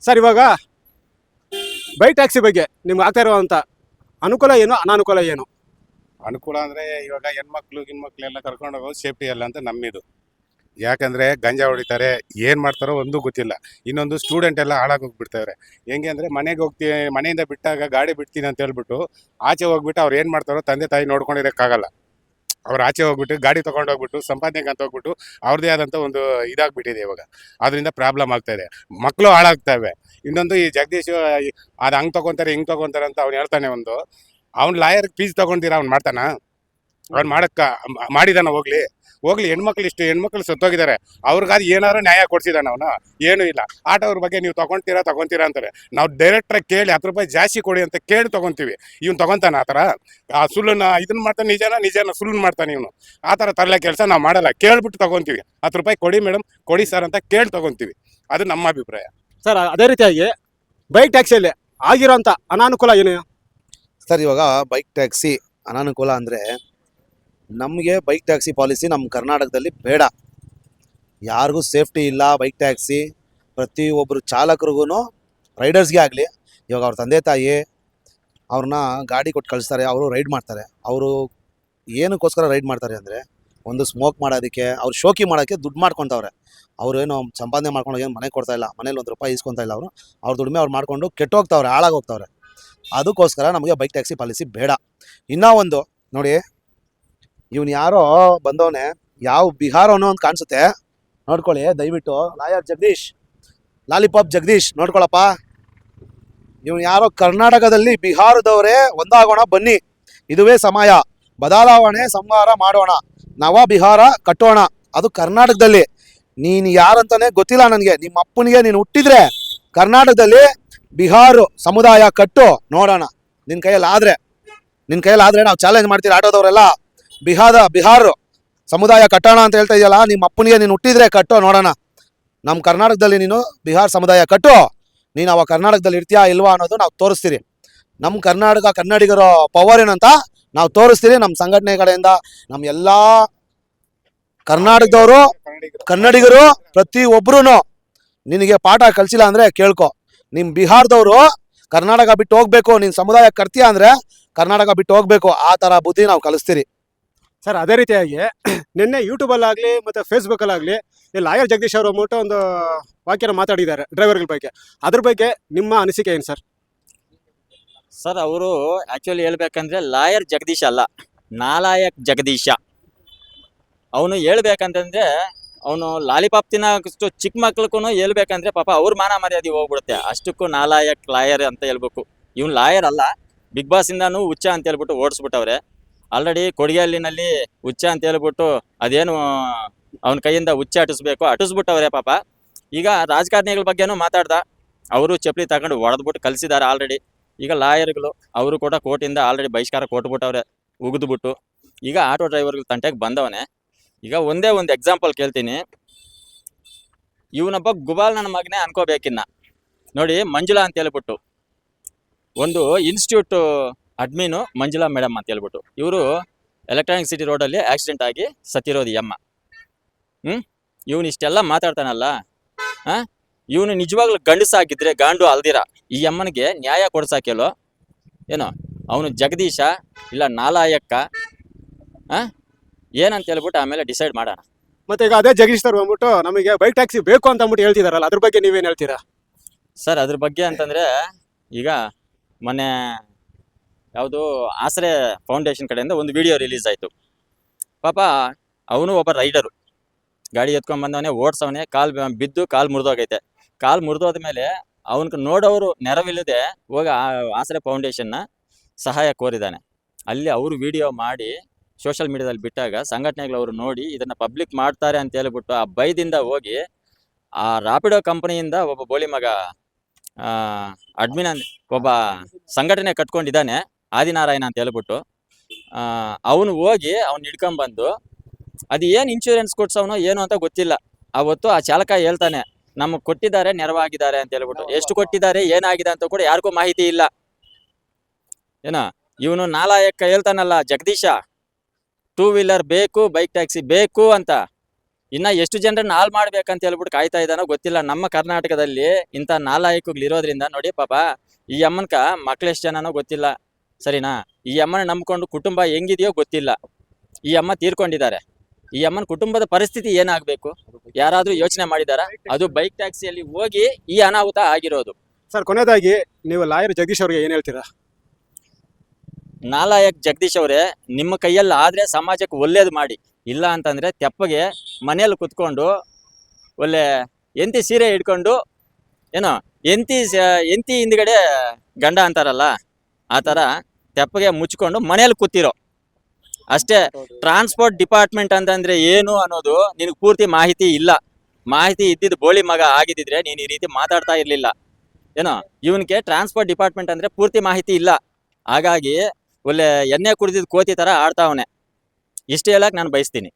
Sir ಇವಾಗ bike taxi ಬಗ್ಗೆ ನಿಮ್ಗೆ ಆಗ್ತಾ ಇರುವಂತ ಅನುಕೂಲ ಏನು ಅನಾನುಕೂಲ ಏನು? ಅನುಕೂಲ ಅಂದ್ರೆ ಇವಾಗ ಹೆಣ್ಮಕ್ಳೆಲ್ಲ ಕರ್ಕೊಂಡು ಹೋಗೋದು ಸೇಫ್ಟಿ ಅಲ್ಲ ಅಂತ ನಮ್ಮಿದು. ಯಾಕಂದ್ರೆ ಗಂಜಾ ಹೊಡಿತಾರೆ, ಏನ್ ಮಾಡ್ತಾರೋ ಒಂದು ಗೊತ್ತಿಲ್ಲ. ಇನ್ನೊಂದು ಸ್ಟೂಡೆಂಟ್ ಎಲ್ಲ ಹಾಳಾಗೋಗ್ಬಿಡ್ತಾರೆ. ಹೆಂಗೆ ಅಂದ್ರೆ ಮನೆಯಿಂದ ಬಿಟ್ಟಾಗ ಗಾಡಿ ಬಿಡ್ತೀನಿ ಅಂತ ಹೇಳ್ಬಿಟ್ಟು ಆಚೆ ಹೋಗ್ಬಿಟ್ಟು ಅವ್ರು ಏನ್ ಮಾಡ್ತಾರೋ ತಂದೆ ತಾಯಿ ನೋಡ್ಕೊಂಡಿರಕ್ಕಾಗಲ್ಲ. ಅವ್ರು ಆಚೆ ಹೋಗ್ಬಿಟ್ಟು ಗಾಡಿ ತಗೊಂಡು ಹೋಗ್ಬಿಟ್ಟು ಸಂಪಾದನೆಗೆ ಅಂತ ಹೋಗ್ಬಿಟ್ಟು ಅವ್ರದೇ ಆದಂತ ಒಂದು ಇದಾಗ್ಬಿಟ್ಟಿದೆ ಇವಾಗ. ಅದರಿಂದ ಪ್ರಾಬ್ಲಮ್ ಆಗ್ತಾ ಇದೆ, ಮಕ್ಕಳು ಹಾಳಾಗ್ತವೆ. ಇನ್ನೊಂದು ಈ ಜಗದೀಶ್ ಅದು ಹಂಗ್ ತಗೊಂತಾರೆ ಹಿಂಗ್ ತಗೊಂತಾರೆ ಅಂತ ಅವ್ನು ಹೇಳ್ತಾನೆ. ಅವ್ನು ಲಾಯರ್ ಫೀಸ್ ತಗೊಂಡಿರ ಅವ್ನು ಮಾಡ್ತಾನ? ಅವ್ನು ಮಾಡಿದಾನ? ಹೋಗ್ಲಿ ಹೆಣ್ಮಕ್ಳು ಸತ್ತೋಗಿದ್ದಾರೆ, ಅವ್ರಿಗಾದ್ ಏನಾದ್ರು ನ್ಯಾಯ ಕೊಡ್ಸಿದಾನ ಅವನು? ಏನೂ ಇಲ್ಲ. ಆಟೋವ್ರ ಬಗ್ಗೆ ನೀವು ತಗೊಂತೀರಾ ಅಂತಾರೆ. ನಾವು ಡೈರೆಕ್ಟ್ರಾಗಿ ಕೇಳಿ 10 ರೂಪಾಯಿ ಜಾಸ್ತಿ ಕೊಡಿ ಅಂತ ಕೇಳಿ ತಗೊಂತೀವಿ. ಇವ್ನು ತಗೊಂತಾನ ಆ ಥರ? ಆ ಸುಳ್ಳನ್ನ ಇದನ್ನ ಮಾಡ್ತಾನೆ, ನಿಜನ ಸುಳ್ಳನ್ನ ಮಾಡ್ತಾನೆ ಇವನು. ಆ ಥರ ತರಲೆ ಕೆಲಸ ನಾವು ಮಾಡಲ್ಲ, ಕೇಳ್ಬಿಟ್ಟು ತಗೊಂತೀವಿ. 10 ರೂಪಾಯಿ ಕೊಡಿ ಮೇಡಮ್, ಕೊಡಿ ಸರ್ ಅಂತ ಕೇಳಿ ತಗೊಂತೀವಿ. ಅದು ನಮ್ಮ ಅಭಿಪ್ರಾಯ. ಸರ್ ಅದೇ ರೀತಿಯಾಗಿ ಬೈಕ್ ಟ್ಯಾಕ್ಸಿಯಲ್ಲಿ ಆಗಿರೋಂಥ ಅನಾನುಕೂಲ ಏನು? ಸರ್ ಇವಾಗ ಬೈಕ್ ಟ್ಯಾಕ್ಸಿ ಅನಾನುಕೂಲ ಅಂದರೆ, ನಮಗೆ ಬೈಕ್ ಟ್ಯಾಕ್ಸಿ ಪಾಲಿಸಿ ನಮ್ಮ ಕರ್ನಾಟಕದಲ್ಲಿ ಬೇಡ. ಯಾರಿಗೂ ಸೇಫ್ಟಿ ಇಲ್ಲ ಬೈಕ್ ಟ್ಯಾಕ್ಸಿ. ಪ್ರತಿಯೊಬ್ಬರು ಚಾಲಕರಿಗೂ, ರೈಡರ್ಸ್ಗೆ ಆಗಲಿ, ಇವಾಗ ಅವ್ರ ತಂದೆ ತಾಯಿ ಅವ್ರನ್ನ ಗಾಡಿ ಕೊಟ್ಟು ಕಳಿಸ್ತಾರೆ, ಅವರು ರೈಡ್ ಮಾಡ್ತಾರೆ. ಅವರು ಏನಕ್ಕೋಸ್ಕರ ರೈಡ್ ಮಾಡ್ತಾರೆ ಅಂದರೆ, ಒಂದು ಸ್ಮೋಕ್ ಮಾಡೋದಕ್ಕೆ, ಅವ್ರು ಶೋಕಿ ಮಾಡೋಕ್ಕೆ ದುಡ್ಡು ಮಾಡ್ಕೊತವ್ರೆ. ಅವರು ಏನು ಸಂಪಾದನೆ ಮಾಡ್ಕೊಂಡು ಏನು ಮನೆಗೆ ಕೊಡ್ತಾ ಇಲ್ಲ, ಮನೇಲಿ 1 ರೂಪಾಯಿ ಇಸ್ಕೊತಾ ಇಲ್ಲ. ಅವ್ರ ದುಡಿಮೆ ಅವ್ರು ಮಾಡ್ಕೊಂಡು ಕೆಟ್ಟೋಗ್ತವ್ರೆ, ಹಾಳಾಗೋಗ್ತವ್ರೆ. ಅದಕ್ಕೋಸ್ಕರ ನಮಗೆ ಬೈಕ್ ಟ್ಯಾಕ್ಸಿ ಪಾಲಿಸಿ ಬೇಡ. ಇನ್ನೂ ಒಂದು ನೋಡಿ, ಇವನು ಯಾರೋ ಬಂದವನೇ, ಯಾವ ಬಿಹಾರವನೋ ಅಂತ ಕಾಣಿಸುತ್ತೆ, ನೋಡ್ಕೊಳ್ಳಿ ದಯವಿಟ್ಟು. ಲಾಯರ್ ಜಗದೀಶ್, ಲಾಲಿಪಾಪ್ ಜಗದೀಶ್ ನೋಡ್ಕೊಳಪ್ಪ. ಇವನು ಯಾರೋ ಕರ್ನಾಟಕದಲ್ಲಿ ಬಿಹಾರದವರೇ, ಒಂದಾಗೋಣ ಬನ್ನಿ, ಇದುವೇ ಸಮಯ, ಬದಲಾವಣೆ ಸಂಹಾರ ಮಾಡೋಣ, ನವ ಬಿಹಾರ ಕಟ್ಟೋಣ. ಅದು ಕರ್ನಾಟಕದಲ್ಲಿ. ನೀನು ಯಾರಂತಾನೆ ಗೊತ್ತಿಲ್ಲ ನನಗೆ. ನಿಮ್ಮ ಅಪ್ಪನಿಗೆ ನೀನು ಹುಟ್ಟಿದ್ರೆ ಕರ್ನಾಟಕದಲ್ಲಿ ಬಿಹಾರ ಸಮುದಾಯ ಕಟ್ಟು ನೋಡೋಣ. ನಿನ್ನ ಕೈಯಲ್ಲಿ ನಾವು ಚಾಲೆಂಜ್ ಮಾಡ್ತೀವಿ. ಆಟೋದವರೆಲ್ಲ ಬಿಹಾರ ಸಮುದಾಯ ಕಟ್ಟೋಣ ಅಂತ ಹೇಳ್ತಾ ಇದೆಯಲ್ಲ, ನಿಮ್ಮ ಅಪ್ಪನಿಗೆ ನೀನು ಹುಟ್ಟಿದ್ರೆ ಕಟ್ಟೋ ನೋಡೋಣ. ನಮ್ಮ ಕರ್ನಾಟಕದಲ್ಲಿ ನೀನು ಬಿಹಾರ ಸಮುದಾಯ ಕಟ್ಟು. ನೀನು ಅವಾಗ ಕರ್ನಾಟಕದಲ್ಲಿ ಇರ್ತೀಯಾ ಇಲ್ವಾ ಅನ್ನೋದು ನಾವು ತೋರಿಸ್ತೀರಿ. ನಮ್ಮ ಕನ್ನಡಿಗರ ಪವರ್ ಏನಂತ ನಾವು ತೋರಿಸ್ತೀರಿ. ನಮ್ಮ ಸಂಘಟನೆ ಕಡೆಯಿಂದ ನಮ್ಮ ಎಲ್ಲ ಕರ್ನಾಟಕದವರು, ಕನ್ನಡಿಗರು ಪ್ರತಿಯೊಬ್ಬರೂ ನಿನಗೆ ಪಾಠ ಕಲಿಸಿಲ್ಲ ಅಂದರೆ ಕೇಳ್ಕೊ. ನಿಮ್ಮ ಬಿಹಾರದವರು ಕರ್ನಾಟಕ ಬಿಟ್ಟು ಹೋಗ್ಬೇಕು, ನೀನು ಸಮುದಾಯ ಕಟ್ತೀಯ ಅಂದರೆ ಕರ್ನಾಟಕ ಬಿಟ್ಟು ಹೋಗ್ಬೇಕು. ಆ ಥರ ಬುದ್ಧಿ ನಾವು ಕಲಿಸ್ತೀರಿ. ಸರ್ ಅದೇ ರೀತಿಯಾಗಿ ನಿನ್ನೆ ಯೂಟ್ಯೂಬಲ್ಲಾಗಲಿ ಮತ್ತು ಫೇಸ್ಬುಕ್ಕಲ್ಲಾಗಲಿ ಈ ಲಾಯರ್ ಜಗದೀಶ್ ಅವರು ಅಂದ್ಬಿಟ್ಟು ಒಂದು ವಾಕ್ಯನ ಮಾತಾಡಿದ್ದಾರೆ ಡ್ರೈವರ್ಗಳ ಬಗ್ಗೆ. ಅದ್ರ ಬಗ್ಗೆ ನಿಮ್ಮ ಅನಿಸಿಕೆ ಏನು ಸರ್? ಸರ್ ಅವರು ಆ್ಯಕ್ಚುಲಿ ಹೇಳ್ಬೇಕಂದ್ರೆ ಲಾಯರ್ ಜಗದೀಶ್ ಅಲ್ಲ, ನಾಲಾಯಕ್ ಜಗದೀಶ. ಅವನು ಹೇಳ್ಬೇಕಂತಂದ್ರೆ, ಅವನು ಲಾಲಿಪಾಪ್ ತಿನ್ನೋಷ್ಟು ಚಿಕ್ಕ ಮಕ್ಳಿಗೂ ಹೇಳ್ಬೇಕಂದ್ರೆ ಪಾಪ ಅವ್ರ ಮಾನ ಮರ್ಯಾದೆ ಹೋಗ್ಬಿಡುತ್ತೆ. ಅಷ್ಟಕ್ಕೂ ನಾಲಾಯಕ್ ಲಾಯರ್ ಅಂತ ಹೇಳ್ಬೇಕು. ಇವನು ಲಾಯರ್ ಅಲ್ಲ, ಬಿಗ್ ಬಾಸ್ ಇಂದಾನು ಹುಚ್ಚ ಅಂತ ಹೇಳ್ಬಿಟ್ಟು ಓಡಿಸ್ಬಿಟ್ಟವ್ರೆ. ಆಲ್ರೆಡಿ ಕೊಡಿಗೆಹಳ್ಳಿನಲ್ಲಿ ಹುಚ್ಚ ಅಂತ ಹೇಳ್ಬಿಟ್ಟು ಅದೇನು ಅವನ ಕೈಯಿಂದ ಹುಚ್ಚ ಅಟಿಸ್ಬಿಟ್ಟವ್ರೆ ಪಾಪ. ಈಗ ರಾಜಕಾರಣಿಗಳ ಬಗ್ಗೆನೂ ಮಾತಾಡ್ದ, ಅವರು ಚಪ್ಪಲಿ ತಗೊಂಡು ಹೊಡೆದ್ಬಿಟ್ಟು ಕಲಿಸಿದ್ದಾರೆ ಆಲ್ರೆಡಿ. ಈಗ ಲಾಯರ್ಗಳು ಅವರು ಕೂಡ ಕೋರ್ಟಿಂದ ಆಲ್ರೆಡಿ ಬಹಿಷ್ಕಾರ ಕೊಟ್ಬಿಟ್ಟವ್ರೆ, ಉಗಿದ್ಬಿಟ್ಟು. ಈಗ ಆಟೋ ಡ್ರೈವರ್ಗಳ ತಂಟೆಗೆ ಬಂದವನೇ. ಈಗ ಒಂದೇ ಒಂದು ಎಕ್ಸಾಂಪಲ್ ಕೇಳ್ತೀನಿ. ಇವನೊಬ್ಬ ಗುಬಾಲ್ ನನ್ನ ಮಗನೇ ಅನ್ಕೋಬೇಕಿನ್ನ. ನೋಡಿ, ಮಂಜುಳಾ ಅಂತ ಹೇಳ್ಬಿಟ್ಟು ಒಂದು ಇನ್ಸ್ಟಿಟ್ಯೂಟ್ ಅಡ್ಮಿನು ಮಂಜುಳಾ ಮೇಡಮ್ ಅಂತ ಹೇಳ್ಬಿಟ್ಟು, ಇವರು ಎಲೆಕ್ಟ್ರಾನಿಕ್ ಸಿಟಿ ರೋಡಲ್ಲಿ ಆಕ್ಸಿಡೆಂಟ್ ಆಗಿ ಸತ್ತಿರೋದು ಈ ಅಮ್ಮ. ಇವನು ಇಷ್ಟೆಲ್ಲ ಮಾತಾಡ್ತಾನಲ್ಲ, ಇವನು ನಿಜವಾಗ್ಲೂ ಗಂಡಸಾಗಿದ್ರೆ ಗಾಂಡು ಅಲ್ದಿರ ಈ ಅಮ್ಮನಿಗೆ ನ್ಯಾಯ ಕೊಡ್ಸಾಕೇಲೋ ಏನೋ. ಅವನು ಜಗದೀಶ ಇಲ್ಲ ನಾಲಾಯಕ್ಕ ಏನಂತ ಹೇಳ್ಬಿಟ್ಟು ಆಮೇಲೆ ಡಿಸೈಡ್ ಮಾಡೋಣ. ಮತ್ತೆ ಈಗ ಅದೇ ಜಗದೀಶ್ ಸರ್ ಬಂದ್ಬಿಟ್ಟು ನಮಗೆ ಬೈಕ್ ಟ್ಯಾಕ್ಸಿ ಬೇಕು ಅಂತ ಅಂದ್ಬಿಟ್ಟು ಹೇಳ್ತಿದಾರಲ್ಲ, ಅದ್ರ ಬಗ್ಗೆ ನೀವೇನು ಹೇಳ್ತೀರಾ? ಸರ್ ಅದ್ರ ಬಗ್ಗೆ ಅಂತಂದರೆ, ಈಗ ಮೊನ್ನೆ ಯಾವುದು ಆಸರೆ ಫೌಂಡೇಶನ್ ಕಡೆಯಿಂದ ಒಂದು ವಿಡಿಯೋ ರಿಲೀಸ್ ಆಯಿತು. ಪಾಪ ಅವನು ಒಬ್ಬ ರೈಡರು, ಗಾಡಿ ಎತ್ಕೊಂಡ್ಬಂದವನೇ, ಓಡಿಸವನೇ, ಬಿದ್ದು ಕಾಲು ಮುರಿದೋಗೈತೆ. ಕಾಲು ಮುರಿದೋದ ಮೇಲೆ ಅವನಿಗೆ ನೋಡೋರು ನೆರವಿಲ್ಲದೆ ಹೋಗಿ ಆಸರೆ ಫೌಂಡೇಶನ್ನ ಸಹಾಯ ಕೋರಿದ್ದಾನೆ. ಅಲ್ಲಿ ಅವರು ವಿಡಿಯೋ ಮಾಡಿ ಸೋಷಿಯಲ್ ಮೀಡಿಯಾದಲ್ಲಿ ಬಿಟ್ಟಾಗ ಸಂಘಟನೆಗಳವರು ನೋಡಿ ಇದನ್ನು ಪಬ್ಲಿಕ್ ಮಾಡ್ತಾರೆ ಅಂತ ಹೇಳ್ಬಿಟ್ಟು ಆ ಭಯದಿಂದ ಹೋಗಿ ಆ ರಾಪಿಡೋ ಕಂಪನಿಯಿಂದ ಒಬ್ಬ ಬೋಳಿ ಮಗ ಅಡ್ಮಿನ್ ಒಬ್ಬ ಸಂಘಟನೆ ಕಟ್ಕೊಂಡಿದ್ದಾನೆ, ಆದಿನಾರಾಯಣ ಅಂತ ಹೇಳ್ಬಿಟ್ಟು. ಅವನು ಹೋಗಿ ಅವ್ನು ಹಿಡ್ಕೊಂಬಂದು, ಅದು ಏನು ಇನ್ಶೂರೆನ್ಸ್ ಕೊಡ್ಸವನೋ ಏನು ಅಂತ ಗೊತ್ತಿಲ್ಲ. ಅವತ್ತು ಆ ಚಾಲಕ ಹೇಳ್ತಾನೆ, ನಮಗೆ ಕೊಟ್ಟಿದ್ದಾರೆ, ನೆರವಾಗಿದ್ದಾರೆ ಅಂತ ಹೇಳ್ಬಿಟ್ಟು. ಎಷ್ಟು ಕೊಟ್ಟಿದ್ದಾರೆ, ಏನಾಗಿದೆ ಅಂತ ಕೂಡ ಯಾರಿಗೂ ಮಾಹಿತಿ ಇಲ್ಲ. ಏನೋ ಇವನು ನಾಲಾಯಕ್ಕ ಹೇಳ್ತಾನಲ್ಲ ಜಗದೀಶ, 2 ವೀಲರ್ ಬೇಕು, ಬೈಕ್ ಟ್ಯಾಕ್ಸಿ ಬೇಕು ಅಂತ. ಇನ್ನ ಎಷ್ಟು ಜನರನ್ನ ಹಾಳು ಮಾಡ್ಬೇಕಂತ ಹೇಳ್ಬಿಟ್ಟು ಕಾಯ್ತಾ ಇದ್ದಾನೋ ಗೊತ್ತಿಲ್ಲ. ನಮ್ಮ ಕರ್ನಾಟಕದಲ್ಲಿ ಇಂಥ ನಾಲಾಯಕಗಳು ಇರೋದ್ರಿಂದ ನೋಡಿ ಪಾಪ ಈ ಅಮ್ಮನ್ಕ ಮಕ್ಳು ಎಷ್ಟು ಜನನೋ ಗೊತ್ತಿಲ್ಲ, ಸರಿನಾ? ಈ ಅಮ್ಮನ ನಂಬ್ಕೊಂಡು ಕುಟುಂಬ ಹೆಂಗಿದೆಯೋ ಗೊತ್ತಿಲ್ಲ. ಈ ಅಮ್ಮ ತೀರ್ಕೊಂಡಿದ್ದಾರೆ. ಈ ಅಮ್ಮನ ಕುಟುಂಬದ ಪರಿಸ್ಥಿತಿ ಏನಾಗಬೇಕು ಯಾರಾದ್ರೂ ಯೋಚನೆ ಮಾಡಿದಾರಾ? ಅದು ಬೈಕ್ ಟ್ಯಾಕ್ಸಿಯಲ್ಲಿ ಹೋಗಿ ಈ ಅನಾಹುತ ಆಗಿರೋದು. ಸರ್, ಕೊನೆಯದಾಗಿ ನೀವು ಲಾಯರ್ ಜಗದೀಶ್ ಅವ್ರಿಗೆ ಏನ್ ಹೇಳ್ತೀರಾ? ನಾಲಾಯಕ್ ಜಗದೀಶ್ ಅವರೇ, ನಿಮ್ಮ ಕೈಯಲ್ಲಿ ಆದ್ರೆ ಸಮಾಜಕ್ಕೆ ಒಳ್ಳೇದು ಮಾಡಿ, ಇಲ್ಲ ಅಂತಂದ್ರೆ ತೆಪ್ಪಗೆ ಮನೆಯಲ್ಲಿ ಕುತ್ಕೊಂಡು ಒಳ್ಳೆ ಎಂತಿ ಸೀರೆ ಹಿಡ್ಕೊಂಡು ಏನೋ ಎಂತಿ ಹಿಂದ್ಗಡೆ ಗಂಡ ಅಂತಾರಲ್ಲ ಆ ಥರ ತೆಪ್ಪಗೆ ಮುಚ್ಕೊಂಡು ಮನೇಲಿ ಕೂತಿರೋ ಅಷ್ಟೇ. ಟ್ರಾನ್ಸ್ಪೋರ್ಟ್ ಡಿಪಾರ್ಟ್ಮೆಂಟ್ ಅಂತಂದ್ರೆ ಏನು ಅನ್ನೋದು ನಿನಗೆ ಪೂರ್ತಿ ಮಾಹಿತಿ ಇಲ್ಲ. ಮಾಹಿತಿ ಇದ್ದಿದ್ದು ಬೋಳಿ ಮಗ ಆಗಿದ್ದಿದ್ರೆ ನೀನು ಈ ರೀತಿ ಮಾತಾಡ್ತಾ ಇರ್ಲಿಲ್ಲ ಏನೋ. ಇವನಿಗೆ ಟ್ರಾನ್ಸ್ಪೋರ್ಟ್ ಡಿಪಾರ್ಟ್ಮೆಂಟ್ ಅಂದ್ರೆ ಪೂರ್ತಿ ಮಾಹಿತಿ ಇಲ್ಲ. ಹಾಗಾಗಿ ಒಳ್ಳೆ ಎಣ್ಣೆ ಕುಡಿದಿದ್ದು ಕೋತಿ ತರ ಆಡ್ತಾವನೆ. ಇಷ್ಟೇ ಹೇಳಕ್ ನಾನು ಬಯಸ್ತೀನಿ.